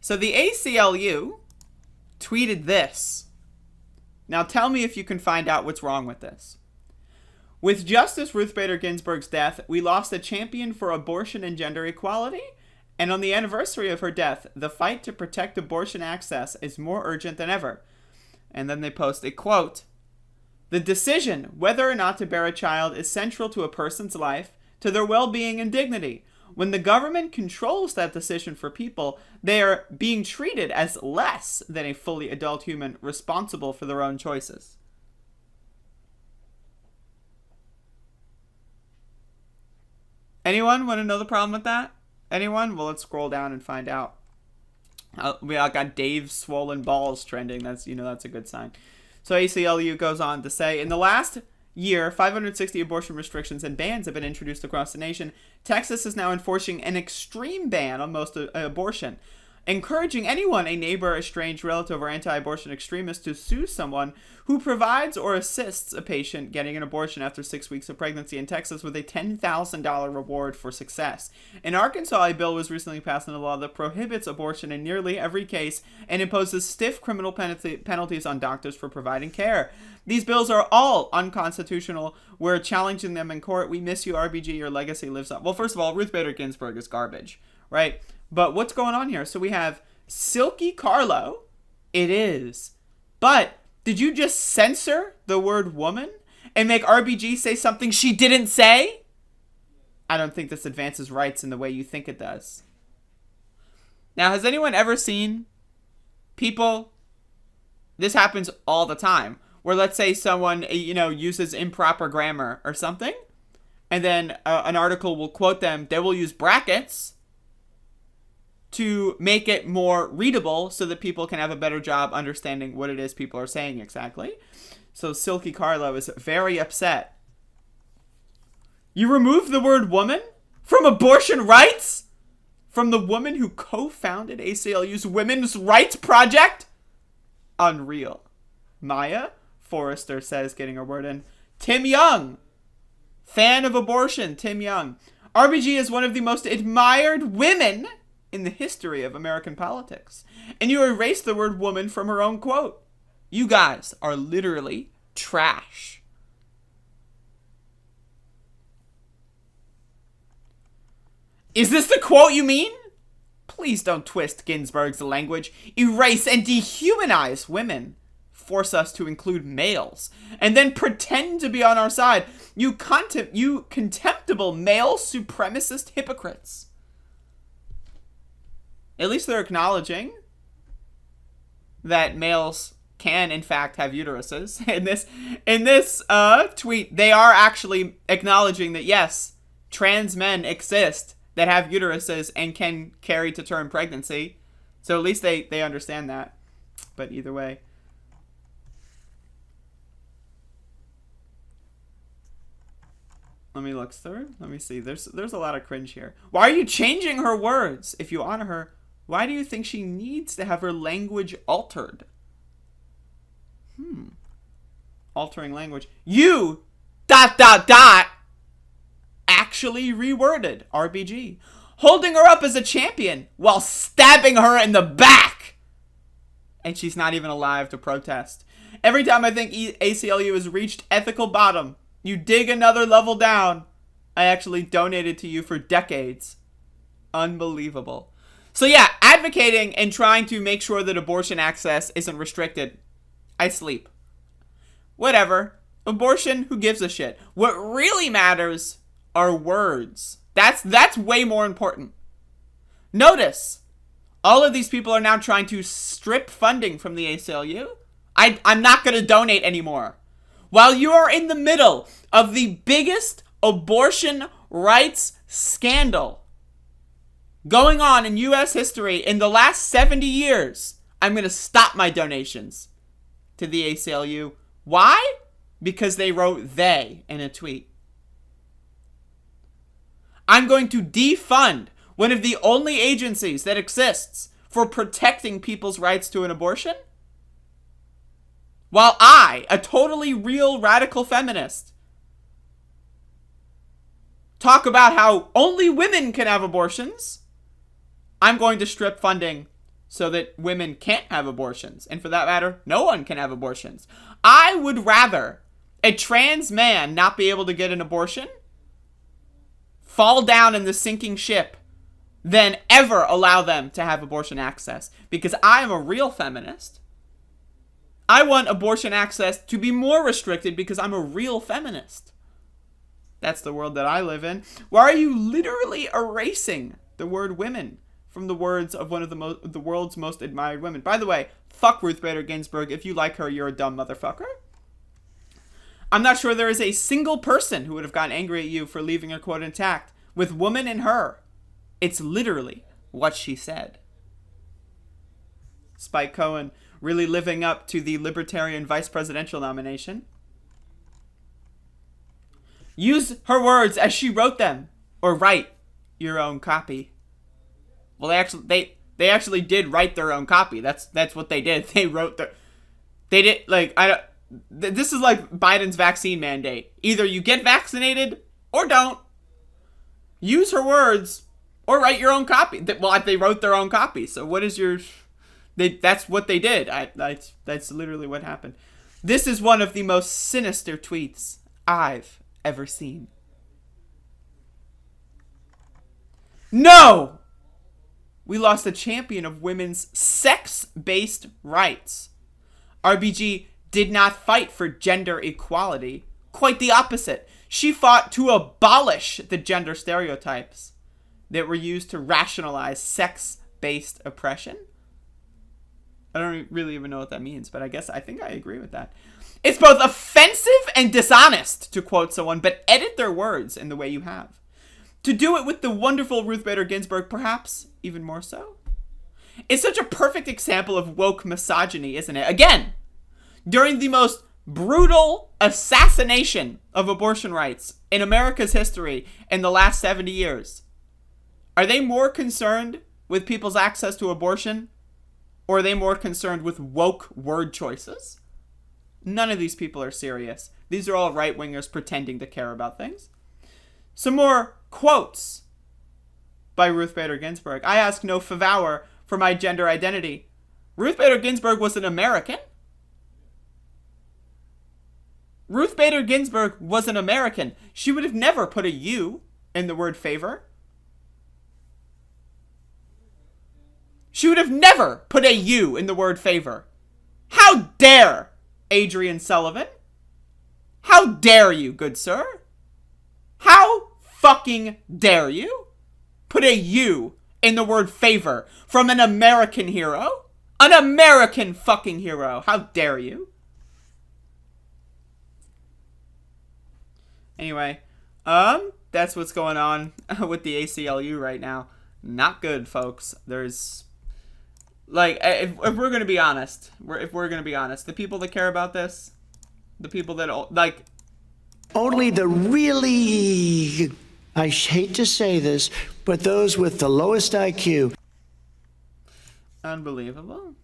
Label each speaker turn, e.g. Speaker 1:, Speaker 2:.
Speaker 1: So the ACLU tweeted this. Now tell me if you can find out what's wrong with this. With Justice Ruth Bader Ginsburg's death, we lost a champion for abortion and gender equality. And on the anniversary of her death, the fight to protect abortion access is more urgent than ever. And then they post a quote. The decision whether or not to bear a child is central to a person's life, to their well-being and dignity. When the government controls that decision for people, they are being treated as less than a fully adult human responsible for their own choices. Anyone want to know the problem with that? Anyone? Well, let's scroll down and find out. We all got Dave's swollen balls trending. That's a good sign. So ACLU goes on to say, in the last year, 560 abortion restrictions and bans have been introduced across the nation. Texas is now enforcing an extreme ban on most abortion, encouraging anyone, a neighbor, a strange relative, or anti-abortion extremist to sue someone who provides or assists a patient getting an abortion after 6 weeks of pregnancy in Texas with a $10,000 reward for success. In Arkansas, a bill was recently passed into law that prohibits abortion in nearly every case and imposes stiff criminal penalties on doctors for providing care. These bills are all unconstitutional. We're challenging them in court. We miss you, RBG. Your legacy lives on. Well, first of all, Ruth Bader Ginsburg is garbage, right? But what's going on here? So we have Silky Carlo. It is. But did you just censor the word woman and make RBG say something she didn't say? I don't think this advances rights in the way you think it does. Now, has anyone ever seen people? This happens all the time. Where let's say someone, uses improper grammar or something. And then an article will quote them. They will use brackets to make it more readable so that people can have a better job understanding what it is people are saying exactly. So Silky Carlo is very upset. You removed the word woman from abortion rights? From the woman who co-founded ACLU's Women's Rights Project? Unreal. Maya Forrester says, getting her word in. Tim Young. Fan of abortion, Tim Young. RBG is one of the most admired women in the history of American politics. And you erased the word woman from her own quote. You guys are literally trash. Is this the quote you mean? Please don't twist Ginsburg's language. Erase and dehumanize women. Force us to include males. And then pretend to be on our side. You contemptible male supremacist hypocrites. At least they're acknowledging that males can, in fact, have uteruses. In this tweet, they are actually acknowledging that, yes, trans men exist that have uteruses and can carry to term pregnancy. So at least they understand that. But either way. Let me look through. Let me see. There's a lot of cringe here. Why are you changing her words? If you honor her, why do you think she needs to have her language altered? Altering language. You, ... actually reworded RBG. Holding her up as a champion while stabbing her in the back. And she's not even alive to protest. Every time I think ACLU has reached ethical bottom, you dig another level down. I actually donated to you for decades. Unbelievable. So yeah, advocating and trying to make sure that abortion access isn't restricted. I sleep. Whatever. Abortion, who gives a shit? What really matters are words. That's way more important. Notice, all of these people are now trying to strip funding from the ACLU. I'm not going to donate anymore. While you are in the middle of the biggest abortion rights scandal going on in U.S. history in the last 70 years, I'm going to stop my donations to the ACLU. Why? Because they wrote "they" in a tweet. I'm going to defund one of the only agencies that exists for protecting people's rights to an abortion. While I, a totally real radical feminist, talk about how only women can have abortions, I'm going to strip funding so that women can't have abortions. And for that matter, no one can have abortions. I would rather a trans man not be able to get an abortion, fall down in the sinking ship, than ever allow them to have abortion access. Because I am a real feminist. I want abortion access to be more restricted because I'm a real feminist. That's the world that I live in. Why are you literally erasing the word women from the words of one of the world's most admired women? By the way, fuck Ruth Bader Ginsburg. If you like her, you're a dumb motherfucker. I'm not sure there is a single person who would have gotten angry at you for leaving her quote intact. With woman in her, it's literally what she said. Spike Cohen really living up to the libertarian vice presidential nomination. Use her words as she wrote them, or write your own copy. Well, they actually did write their own copy. That's what they did. They wrote they did, like, this is like Biden's vaccine mandate. Either you get vaccinated or don't. Use her words or write your own copy. Well, they wrote their own copy. So what is your... that's what they did. That's literally what happened. This is one of the most sinister tweets I've ever seen. No! We lost a champion of women's sex-based rights. RBG did not fight for gender equality. Quite the opposite. She fought to abolish the gender stereotypes that were used to rationalize sex-based oppression. I don't really even know what that means, but I think I agree with that. It's both offensive and dishonest to quote someone, but edit their words in the way you have. To do it with the wonderful Ruth Bader Ginsburg, perhaps even more so. It's such a perfect example of woke misogyny, isn't it? Again, during the most brutal assassination of abortion rights in America's history in the last 70 years, are they more concerned with people's access to abortion, or are they more concerned with woke word choices? None of these people are serious. These are all right-wingers pretending to care about things. Some more quotes by Ruth Bader Ginsburg. I ask no favor for my gender identity. Ruth Bader Ginsburg was an American. Ruth Bader Ginsburg was an American. She would have never put a U in the word favor. She would have never put a U in the word favor. How dare Adrian Sullivan? How dare you, good sir? How fucking dare you put a U in the word favor from an American hero? An American fucking hero. How dare you? Anyway, that's what's going on with the ACLU right now. Not good, folks. There's... Like, if we're going to be honest, the people that care about this, the people that, like...
Speaker 2: Only the really, I hate to say this, but those with the lowest IQ.
Speaker 1: Unbelievable.